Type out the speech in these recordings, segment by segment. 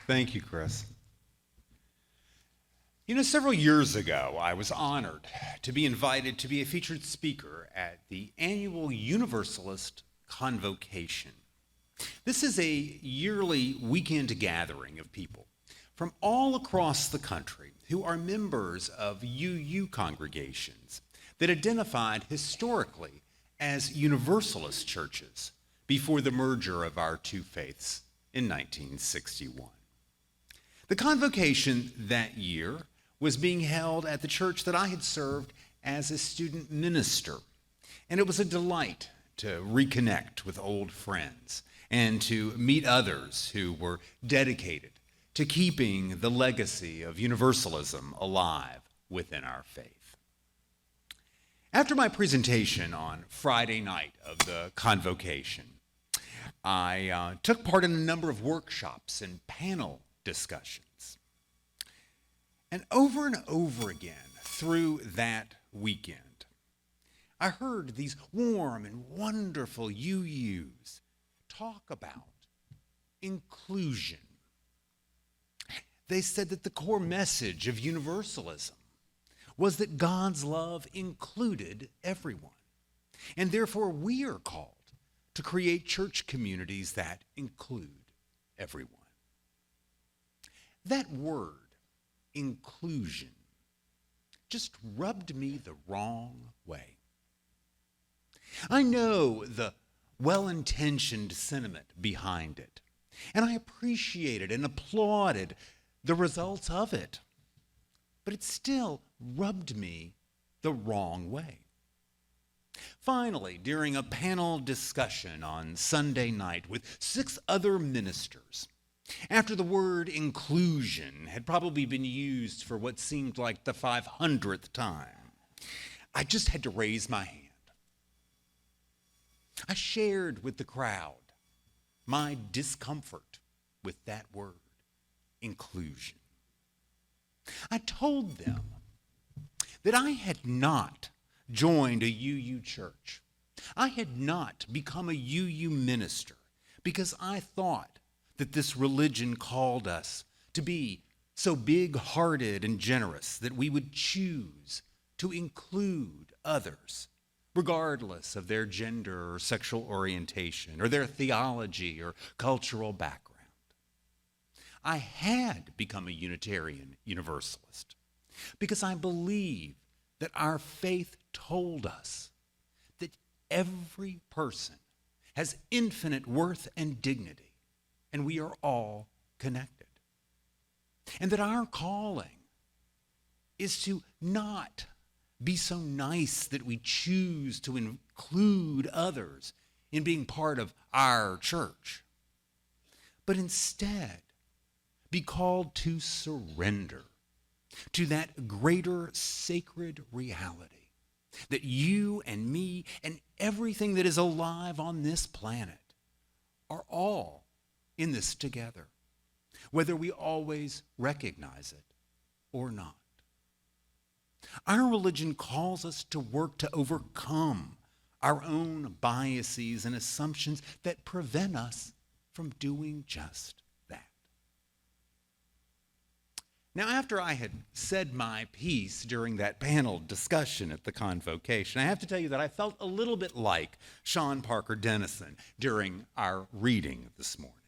Thank you, Chris. Several years ago, I was honored to be invited to be a featured speaker at the annual Universalist Convocation. This is a yearly weekend gathering of people from all across the country who are members of UU congregations that identified historically as Universalist churches before the merger of our two faiths in 1961. The convocation that year was being held at the church that I had served as a student minister, and it was a delight to reconnect with old friends and to meet others who were dedicated to keeping the legacy of Universalism alive within our faith. After my presentation on Friday night of the convocation, I took part in a number of workshops and panel discussions. And over again through that weekend, I heard these warm and wonderful UUs talk about inclusion. They said that the core message of Universalism was that God's love included everyone. And therefore we are called to create church communities that include everyone. That word, inclusion, just rubbed me the wrong way. I know the well-intentioned sentiment behind it, and I appreciated and applauded the results of it, but it still rubbed me the wrong way. Finally, during a panel discussion on Sunday night with 6 other ministers, after the word inclusion had probably been used for what seemed like the 500th time, I just had to raise my hand. I shared with the crowd my discomfort with that word, inclusion. I told them that I had not joined a UU church. I had not become a UU minister because I thought that this religion called us to be so big-hearted and generous that we would choose to include others, regardless of their gender or sexual orientation or their theology or cultural background. I had become a Unitarian Universalist because I believe that our faith told us that every person has infinite worth and dignity, and we are all connected. And that our calling is to not be so nice that we choose to include others in being part of our church, but instead be called to surrender to that greater sacred reality that you and me and everything that is alive on this planet are all in this together, whether we always recognize it or not. Our religion calls us to work to overcome our own biases and assumptions that prevent us from doing just that. Now, after I had said my piece during that panel discussion at the convocation, I have to tell you that I felt a little bit like Sean Parker Dennison during our reading this morning.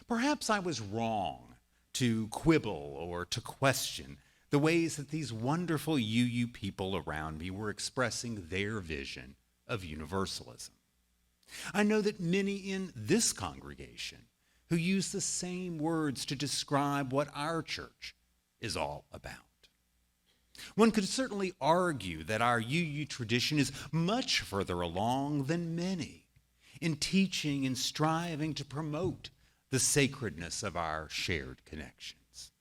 Perhaps I was wrong to quibble or to question the ways that these wonderful UU people around me were expressing their vision of universalism. I know that many in this congregation who use the same words to describe what our church is all about. One could certainly argue that our UU tradition is much further along than many in teaching and striving to promote the sacredness of our shared connections.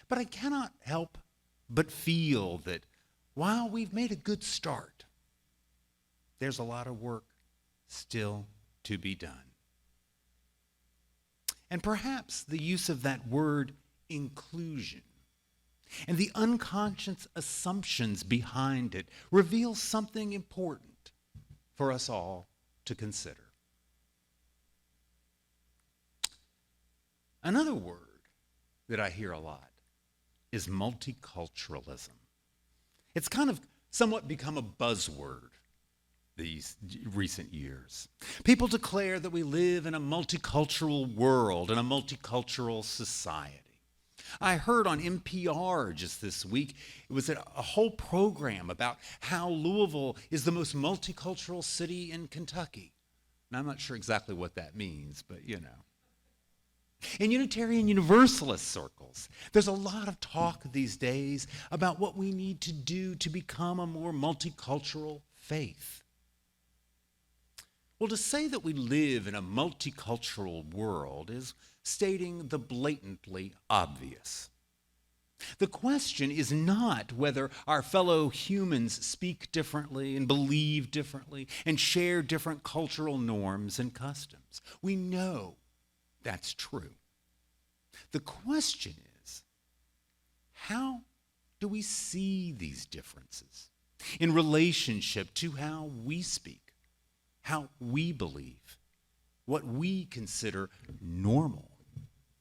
But I cannot help but feel that while we've made a good start, there's a lot of work still to be done. And perhaps the use of that word inclusion and the unconscious assumptions behind it reveals something important for us all to consider. Another word that I hear a lot is multiculturalism. It's kind of somewhat become a buzzword these recent years. People declare that we live in a multicultural world, in a multicultural society. I heard on NPR just this week, it was a whole program about how Louisville is the most multicultural city in Kentucky. And I'm not sure exactly what that means, but you know. In Unitarian Universalist circles, there's a lot of talk these days about what we need to do to become a more multicultural faith. Well, to say that we live in a multicultural world is stating the blatantly obvious. The question is not whether our fellow humans speak differently and believe differently and share different cultural norms and customs. We know that's true. The question is, how do we see these differences in relationship to how we speak, how we believe, what we consider normal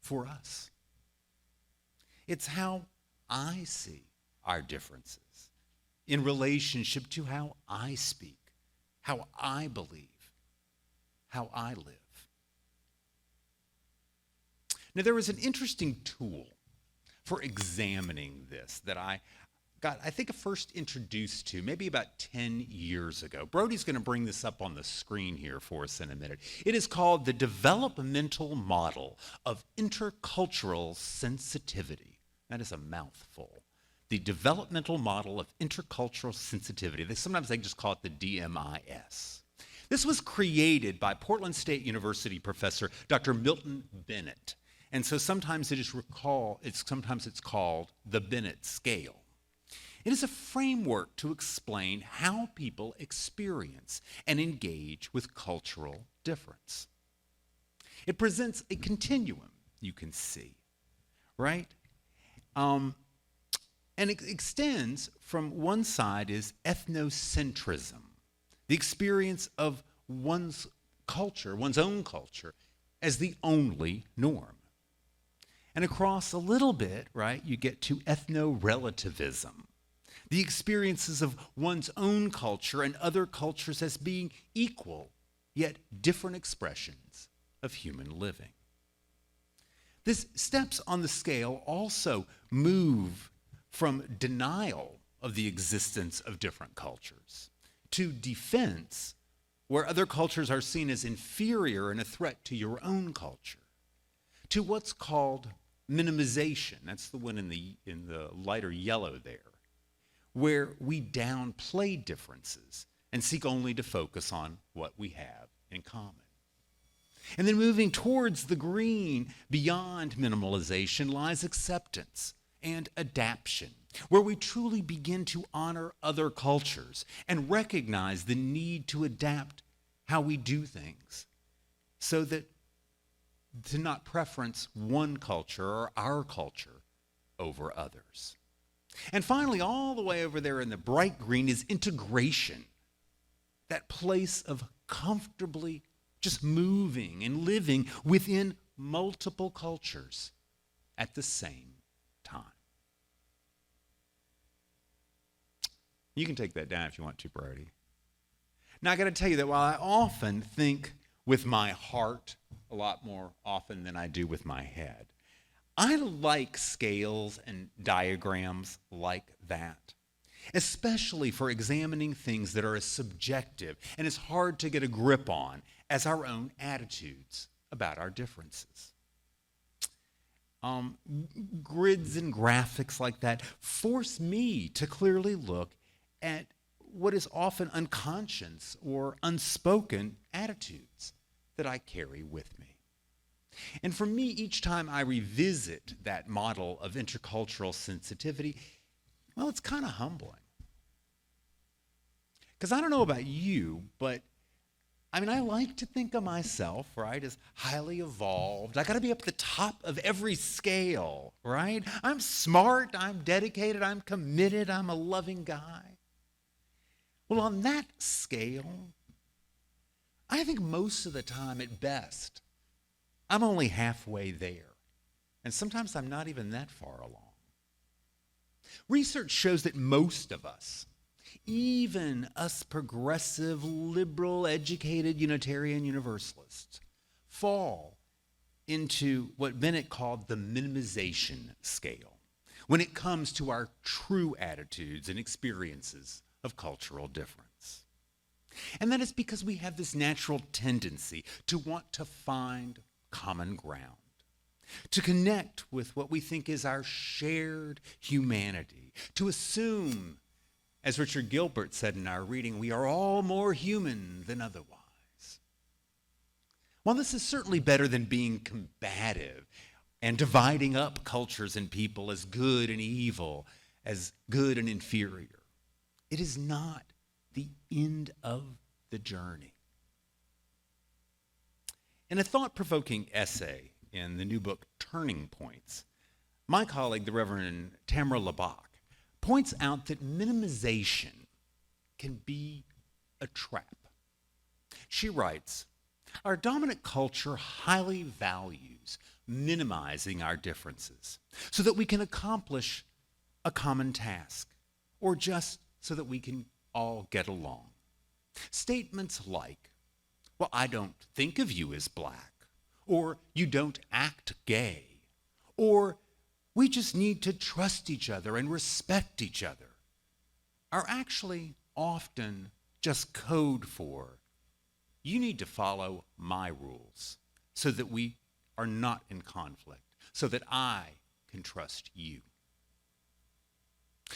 for us? It's how I see our differences in relationship to how I speak, how I believe, how I live. Now, there was an interesting tool for examining this that I got, I think, first introduced to maybe about 10 years ago. Brody's going to bring this up on the screen here for us in a minute. It is called the Developmental Model of Intercultural Sensitivity. That is a mouthful. The Developmental Model of Intercultural Sensitivity. Sometimes they just call it the DMIS. This was created by Portland State University professor Dr. Milton Bennett. And so sometimes it's called the Bennett scale. It is a framework to explain how people experience and engage with cultural difference. It presents a continuum, you can see, right? And it extends from one side is ethnocentrism, the experience of one's culture, one's own culture, as the only norm. And across a little bit, right, you get to ethno-relativism, the experiences of one's own culture and other cultures as being equal, yet different expressions of human living. These steps on the scale also move from denial of the existence of different cultures to defense, where other cultures are seen as inferior and a threat to your own culture, to what's called minimization. That's the one in the lighter yellow there, where we downplay differences and seek only to focus on what we have in common. And then moving towards the green, beyond minimalization, lies acceptance and adaptation, where we truly begin to honor other cultures and recognize the need to adapt how we do things so that to not preference one culture or our culture over others. And finally, all the way over there in the bright green is integration, that place of comfortably just moving and living within multiple cultures at the same time. You can take that down if you want to, Brody. Now, I got to tell you that while I often think with my heart a lot more often than I do with my head, I like scales and diagrams like that, especially for examining things that are as subjective and as hard to get a grip on as our own attitudes about our differences. Grids and graphics like that force me to clearly look at what is often unconscious or unspoken attitudes that I carry with me. And for me, each time I revisit that model of intercultural sensitivity, well, it's kind of humbling. Because I don't know about you, but I mean, I like to think of myself, right, as highly evolved. I got to be up at the top of every scale, right? I'm smart, I'm dedicated, I'm committed, I'm a loving guy. Well, on that scale, I think most of the time at best, I'm only halfway there. And sometimes I'm not even that far along. Research shows that most of us, even us progressive, liberal, educated Unitarian Universalists, fall into what Bennett called the minimization scale when it comes to our true attitudes and experiences of cultural difference. And that is because we have this natural tendency to want to find common ground, to connect with what we think is our shared humanity, to assume, as Richard Gilbert said in our reading, we are all more human than otherwise. While this is certainly better than being combative and dividing up cultures and people as good and evil, as good and inferior, it is not the end of the journey. In a thought-provoking essay in the new book, Turning Points, my colleague, the Reverend Tamara Labak, points out that minimization can be a trap. She writes, "Our dominant culture highly values minimizing our differences so that we can accomplish a common task, or just so that we can all get along. Statements like, well, I don't think of you as black, or you don't act gay, or we just need to trust each other and respect each other, are actually often just code for, you need to follow my rules so that we are not in conflict, so that I can trust you."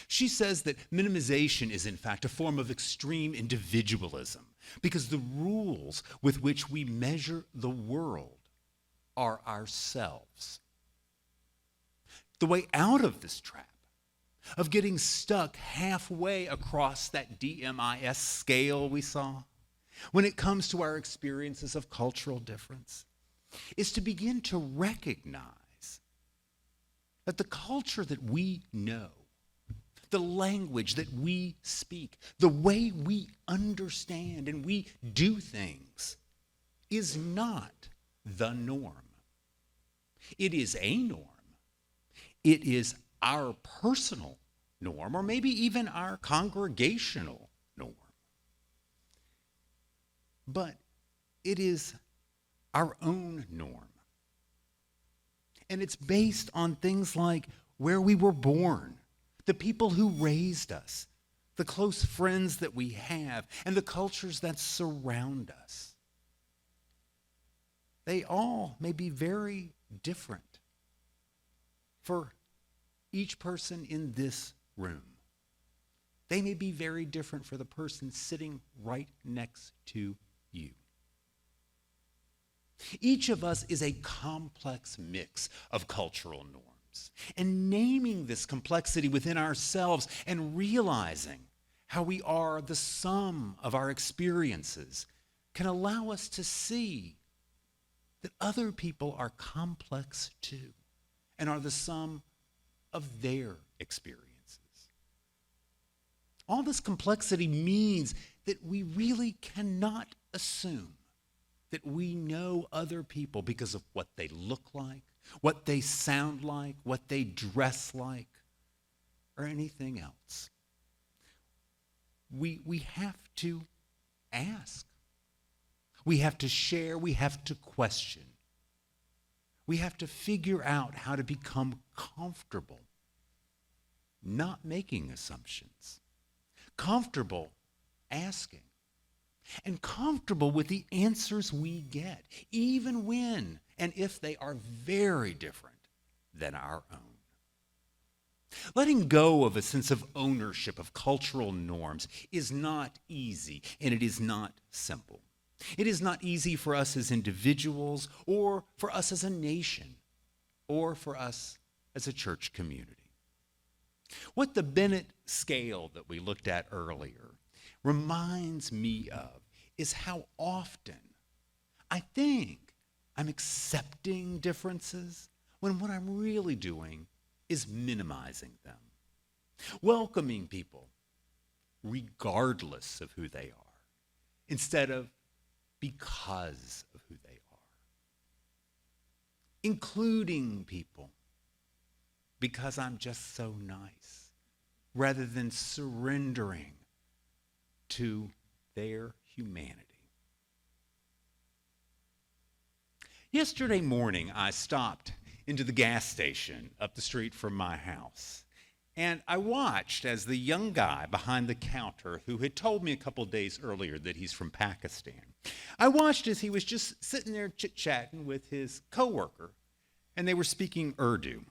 She says that minimization is in fact a form of extreme individualism because the rules with which we measure the world are ourselves. The way out of this trap, of getting stuck halfway across that DMIS scale we saw, when it comes to our experiences of cultural difference, is to begin to recognize that the culture that we know, the language that we speak, the way we understand and we do things is not the norm. It is a norm. It is our personal norm, or maybe even our congregational norm. But it is our own norm. And it's based on things like where we were born, the people who raised us, the close friends that we have, and the cultures that surround us. They all may be very different for each person in this room. They may be very different for the person sitting right next to you. Each of us is a complex mix of cultural norms. And naming this complexity within ourselves and realizing how we are the sum of our experiences can allow us to see that other people are complex too and are the sum of their experiences. All this complexity means that we really cannot assume that we know other people because of what they look like, what they sound like, what they dress like, or anything else. We have to ask. We have to share. We have to question. We have to figure out how to become comfortable not making assumptions, comfortable asking, and comfortable with the answers we get, even when and if they are very different than our own. Letting go of a sense of ownership of cultural norms is not easy, and it is not simple. It is not easy for us as individuals, or for us as a nation, or for us as a church community. What the Bennett scale that we looked at earlier reminds me of is how often I think I'm accepting differences when what I'm really doing is minimizing them, welcoming people regardless of who they are, instead of because of who they are, including people because I'm just so nice, rather than surrendering to their humanity. Yesterday morning, I stopped into the gas station up the street from my house, and I watched as the young guy behind the counter, who had told me a couple days earlier that he's from Pakistan, I watched as he was just sitting there chit-chatting with his coworker, and they were speaking Urdu.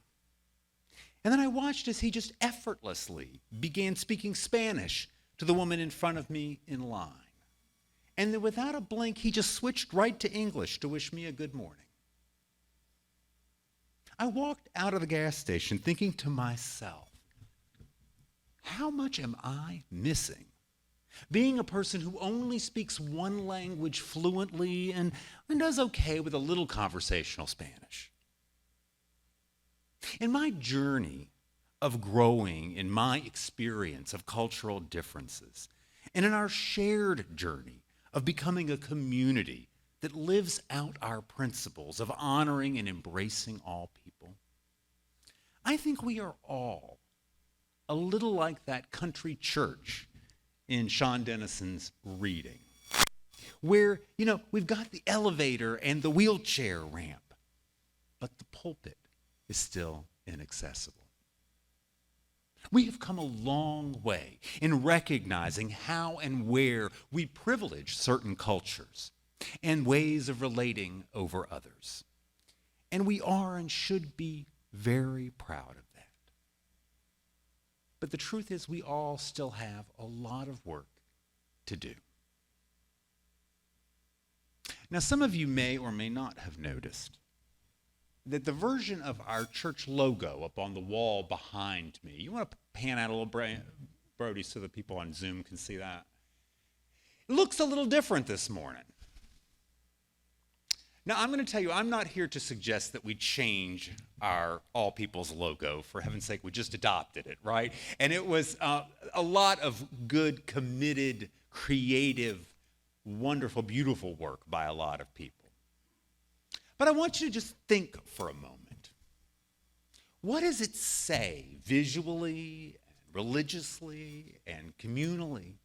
And then I watched as he just effortlessly began speaking Spanish to the woman in front of me in line. And then without a blink, he just switched right to English to wish me a good morning. I walked out of the gas station thinking to myself, how much am I missing? Being a person who only speaks one language fluently and does okay with a little conversational Spanish. In my journey of growing in my experience of cultural differences, and in our shared journey of becoming a community that lives out our principles of honoring and embracing all people, I think we are all a little like that country church in Sean Dennison's reading, where, we've got the elevator and the wheelchair ramp, but the pulpit is still inaccessible. We have come a long way in recognizing how and where we privilege certain cultures and ways of relating over others. And we are and should be very proud of that. But the truth is, we all still have a lot of work to do. Now, some of you may or may not have noticed that the version of our church logo up on the wall behind me, you want to pan out a little, Brody, so that people on Zoom can see that? It looks a little different this morning. Now, I'm going to tell you, I'm not here to suggest that we change our All People's logo. For heaven's sake, we just adopted it, right? And it was a lot of good, committed, creative, wonderful, beautiful work by a lot of people. But I want you to just think for a moment. What does it say visually, religiously, and communally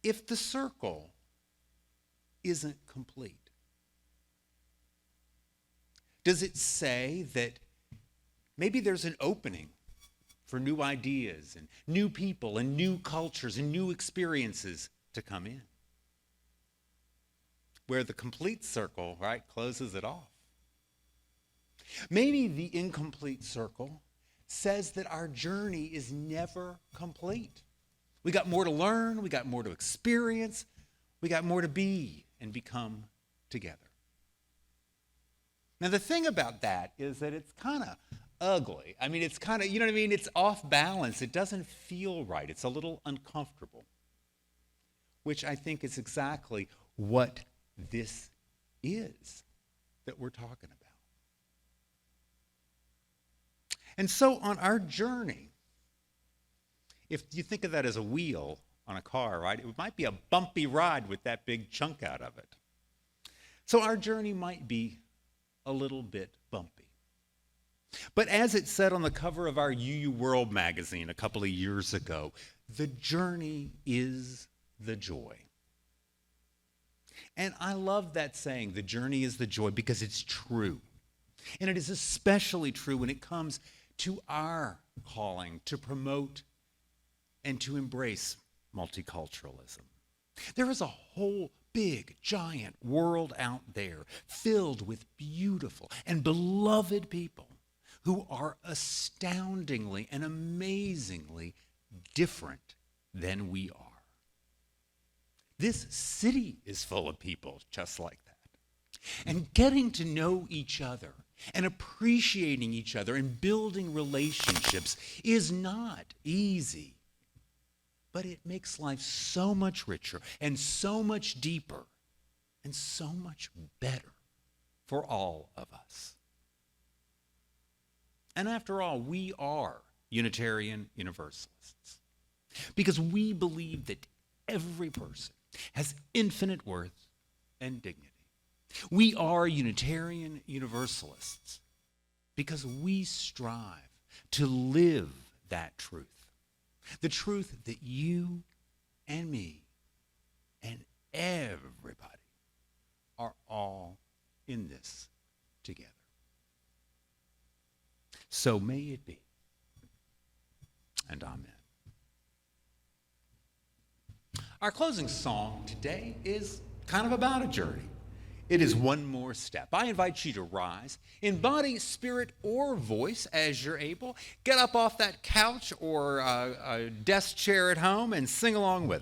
if the circle isn't complete? Does it say that maybe there's an opening for new ideas and new people and new cultures and new experiences to come in, where the complete circle, right, closes it off? Maybe the incomplete circle says that our journey is never complete. We got more to learn, we got more to experience, we got more to be and become together. Now, the thing about that is that it's kind of ugly. I mean, it's kind of, it's off balance. It doesn't feel right. It's a little uncomfortable, which I think is exactly what this is that we're talking about. And so on our journey, if you think of that as a wheel on a car, right, it might be a bumpy ride with that big chunk out of it. So our journey might be a little bit bumpy. But as it said on the cover of our UU World magazine a couple of years ago, the journey is the joy. And I love that saying, the journey is the joy, because it's true. And it is especially true when it comes to our calling to promote and to embrace multiculturalism. There is a whole big, giant world out there filled with beautiful and beloved people who are astoundingly and amazingly different than we are. This city is full of people just like that. And getting to know each other and appreciating each other and building relationships is not easy. But it makes life so much richer and so much deeper and so much better for all of us. And after all, we are Unitarian Universalists because we believe that every person has infinite worth and dignity. We are Unitarian Universalists because we strive to live that truth. The truth that you and me and everybody are all in this together. So may it be, and amen. Our closing song today is kind of about a journey. It is One More Step. I invite you to rise in body, spirit, or voice as you're able. Get up off that couch or a desk chair at home and sing along with us.